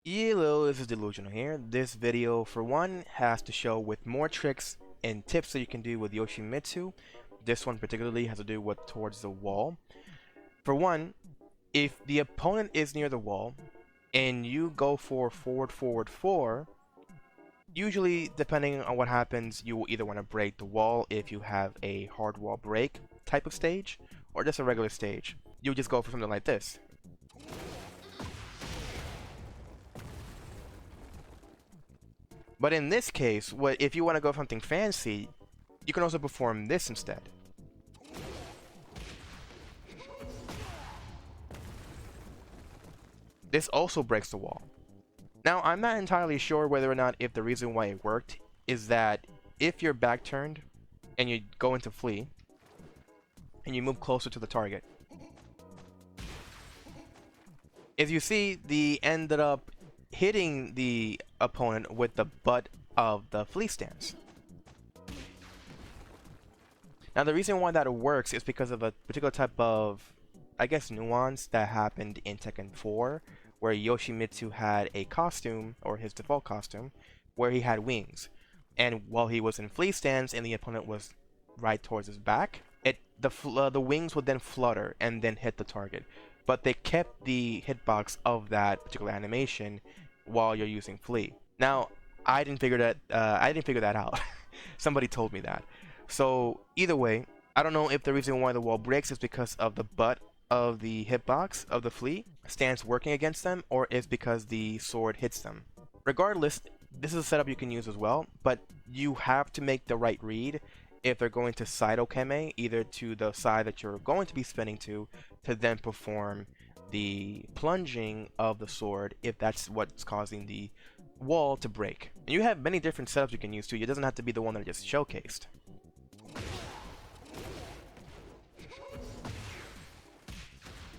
Hello, this is Delusional here. This video, for one, has to show with more tricks and tips that you can do with YOSHIMITSU. This one particularly has to do with towards the wall. For one, if the opponent is near the wall and you go for forward, forward, 4, usually depending on what happens, you will either want to break the wall if you have a hard wall break type of stage, or just a regular stage. You just go for something like this. But in this case, if you want to go for something fancy, you can also perform this instead. This also breaks the wall. Now, I'm not entirely sure whether or not if the reason why it worked is that if you're back turned and you go into flee and you move closer to the target, as you see, the ended up hitting the opponent with the butt of the flee stance. Now, the reason why that works is because of a particular type of, I guess, nuance that happened in Tekken 4, where YOSHIMITSU had a costume, or his default costume, where he had wings. And while he was in flee stance and the opponent was right towards his back, the wings would then flutter and then hit the target. But they kept the hitbox of that particular animation while you're using flee. Now, I didn't figure that out. Somebody told me that. So either way, I don't know if the reason why the wall breaks is because of the butt of the hitbox of the flee stance working against them, or is because the sword hits them. Regardless, this is a setup you can use as well, but you have to make the right read if they're going to side okeme, either to the side that you're going to be spinning to then perform the plunging of the sword, if that's what's causing the wall to break. And you have many different setups you can use too. It doesn't have to be the one that I just showcased.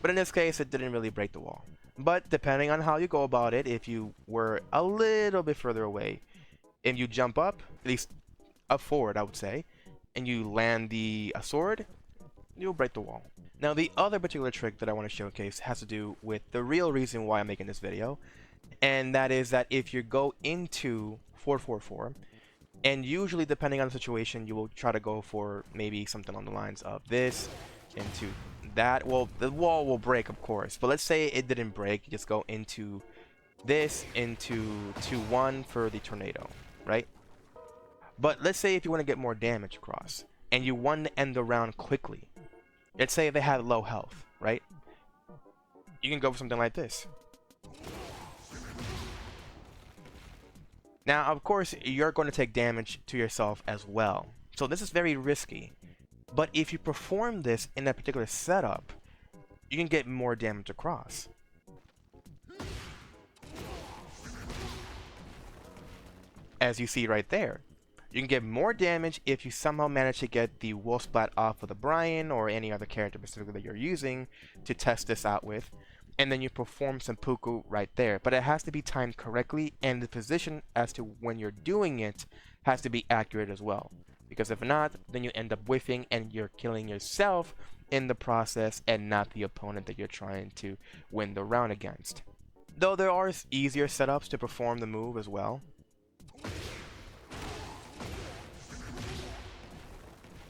But in this case, it didn't really break the wall. But depending on how you go about it, if you were a little bit further away, and you jump up, at least up forward I would say, and you land the sword, you'll break the wall. Now, the other particular trick that I want to showcase has to do with the real reason why I'm making this video, and that is that if you go into 444, and usually depending on the situation, you will try to go for maybe something on the lines of this into that. Well, the wall will break, of course, but let's say it didn't break. You just go into this, into 2-1 for the tornado, right? But let's say if you want to get more damage across, and you want to end the round quickly, let's say they have low health, right? You can go for something like this. Now, of course, you're going to take damage to yourself as well, so this is very risky. But if you perform this in a particular setup, you can get more damage across. As you see right there, you can get more damage if you somehow manage to get the wolf splat off of the Brian or any other character specifically that you're using to test this out with, and then you perform seppuku right there. But it has to be timed correctly, and the position as to when you're doing it has to be accurate as well. Because if not, then you end up whiffing and you're killing yourself in the process and not the opponent that you're trying to win the round against. Though there are easier setups to perform the move as well.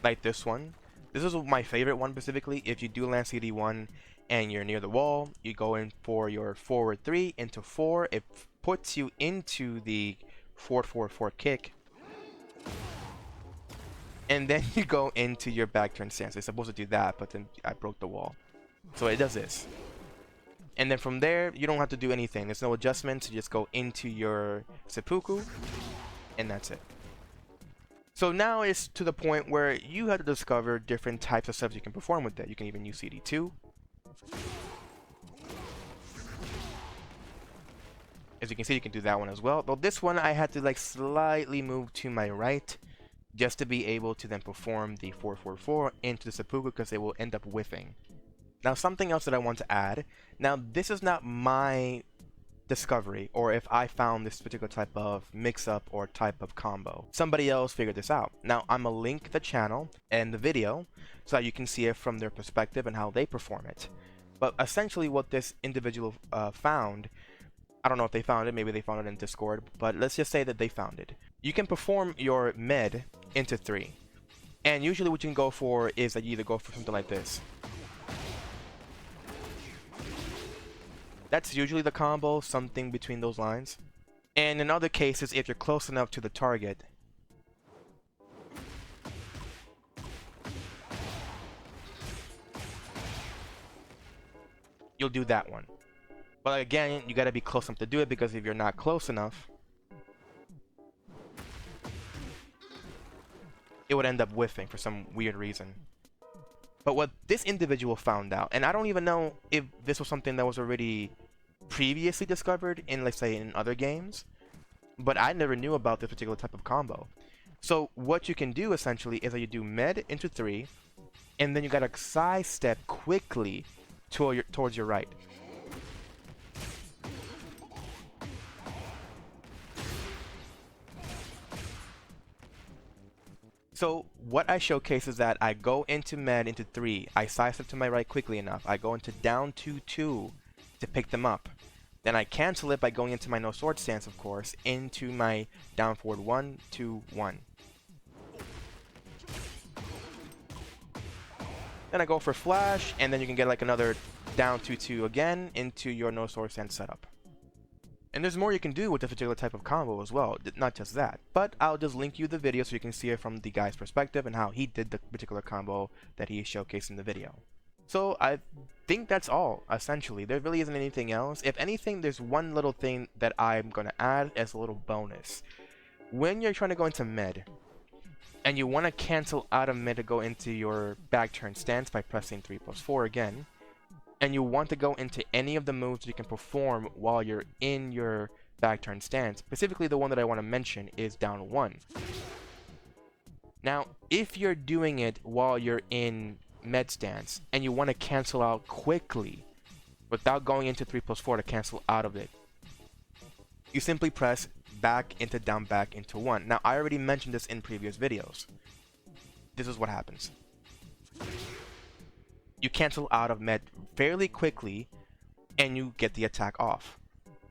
Like this one. This is my favorite one specifically. If you do land CD1 and you're near the wall, you go in for your forward 3 into 4. It puts you into the 4-4-4 kick. And then you go into your back turn stance. It's supposed to do that, but then I broke the wall. So it does this. And then from there, you don't have to do anything. There's no adjustments. You just go into your seppuku, and that's it. So now it's to the point where you have to discover different types of stuff you can perform with it. You can even use CD2. As you can see, you can do that one as well. Though this one, I had to like slightly move to my right, just to be able to then perform the 4-4-4 into the seppuku, because it will end up whiffing. Now, something else that I want to add. Now, this is not my discovery, or if I found this particular type of mix-up or type of combo. Somebody else figured this out. Now, I'm gonna link the channel and the video so that you can see it from their perspective and how they perform it. But essentially what this individual found, I don't know if they found it, maybe they found it in Discord, but let's just say that they found it. You can perform your med into 3. And usually what you can go for is that you either go for something like this. That's usually the combo, something between those lines. And in other cases, if you're close enough to the target, you'll do that one. But again, you gotta be close enough to do it, because if you're not close enough, it would end up whiffing for some weird reason. But what this individual found out, and I don't even know if this was something that was already previously discovered in, let's say, in other games, but I never knew about this particular type of combo. So what you can do essentially is that you do med into 3, and then you gotta side step quickly towards your right. So what I showcase is that I go into med into 3, I sidestep to my right quickly enough, I go into down 2-2 to pick them up. Then I cancel it by going into my no sword stance, of course, into my down forward 1-2-1. Then I go for flash, and then you can get like another down 2-2 again into your no sword stance setup. And there's more you can do with this particular type of combo as well, not just that. But I'll just link you the video so you can see it from the guy's perspective and how he did the particular combo that he showcased in the video. So I think that's all, essentially. There really isn't anything else. If anything, there's one little thing that I'm going to add as a little bonus. When you're trying to go into mid, and you want to cancel out of mid to go into your back turn stance by pressing 3+4 again, and you want to go into any of the moves you can perform while you're in your back turn stance, specifically the one that I want to mention is down 1. Now, if you're doing it while you're in med stance and you want to cancel out quickly without going into 3+4 to cancel out of it, you simply press back into down back into 1. Now, I already mentioned this in previous videos. This is what happens. You cancel out of med fairly quickly and you get the attack off.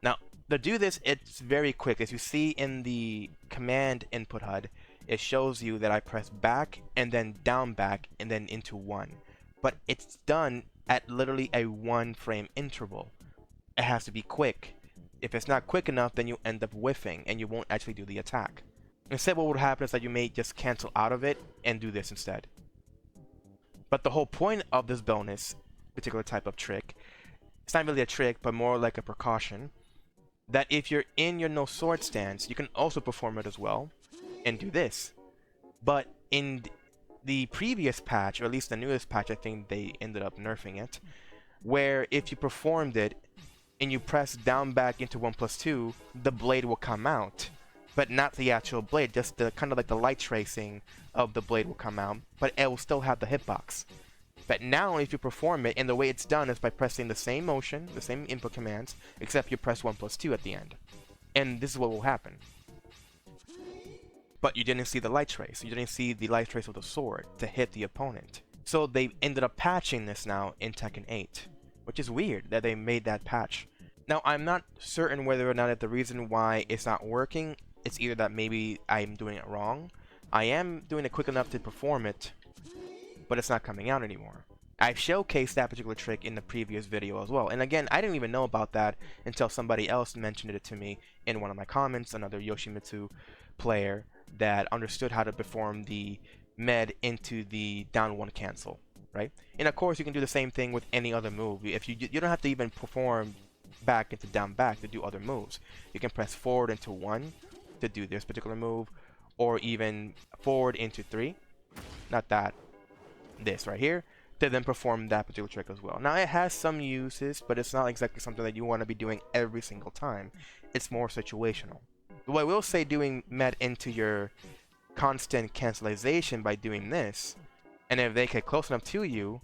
Now, to do this, it's very quick. As you see in the command input HUD, it shows you that I press back and then down back and then into 1. But it's done at literally a 1 frame interval. It has to be quick. If it's not quick enough, then you end up whiffing and you won't actually do the attack. Instead, what would happen is that you may just cancel out of it and do this instead. But the whole point of this bonus, particular type of trick, it's not really a trick, but more like a precaution, that if you're in your no sword stance, you can also perform it as well, and do this. But in the previous patch, or at least the newest patch, I think they ended up nerfing it, where if you performed it, and you press down back into 1+2, the blade will come out. But not the actual blade, just the kind of like the light tracing of the blade will come out, but it will still have the hitbox. But now if you perform it, and the way it's done is by pressing the same motion, the same input commands, except you press 1+2 at the end. And this is what will happen. But you didn't see the light trace, you didn't see the light trace of the sword to hit the opponent. So they ended up patching this now in Tekken 8, which is weird that they made that patch. Now I'm not certain whether or not the reason why it's not working, it's either that maybe I'm doing it wrong. I am doing it quick enough to perform it, but it's not coming out anymore. I've showcased that particular trick in the previous video as well. And again, I didn't even know about that until somebody else mentioned it to me in one of my comments, another YOSHIMITSU player that understood how to perform the med into the down 1 cancel, right? And of course, you can do the same thing with any other move. If you don't have to even perform back into down back to do other moves. You can press forward into 1 to do this particular move, or even forward into 3, not that, this right here, to then perform that particular trick as well. Now it has some uses, but it's not exactly something that you want to be doing every single time. It's more situational. What I will say, doing med into your constant cancelization by doing this, and if they get close enough to you,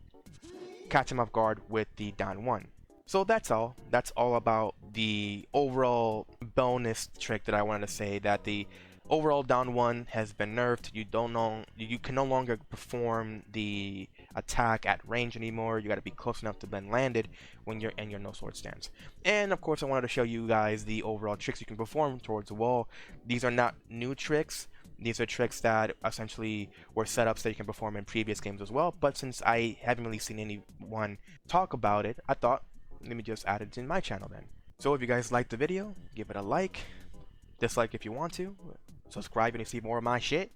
catch them off guard with the down 1. So that's all. That's all about the overall bonus trick that I wanted to say, that the overall down 1 has been nerfed. You can no longer perform the attack at range anymore. You got to be close enough to blend landed when you're in your no sword stance. And of course, I wanted to show you guys the overall tricks you can perform towards the wall. These are not new tricks. These are tricks that essentially were setups that you can perform in previous games as well. But since I haven't really seen anyone talk about it, I thought, let me just add it in my channel then. So if you guys liked the video, give it a like, dislike if you want to, subscribe if you see more of my shit,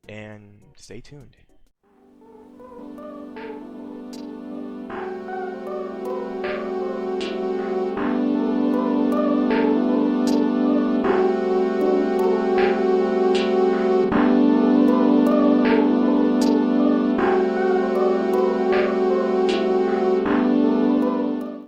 and stay tuned.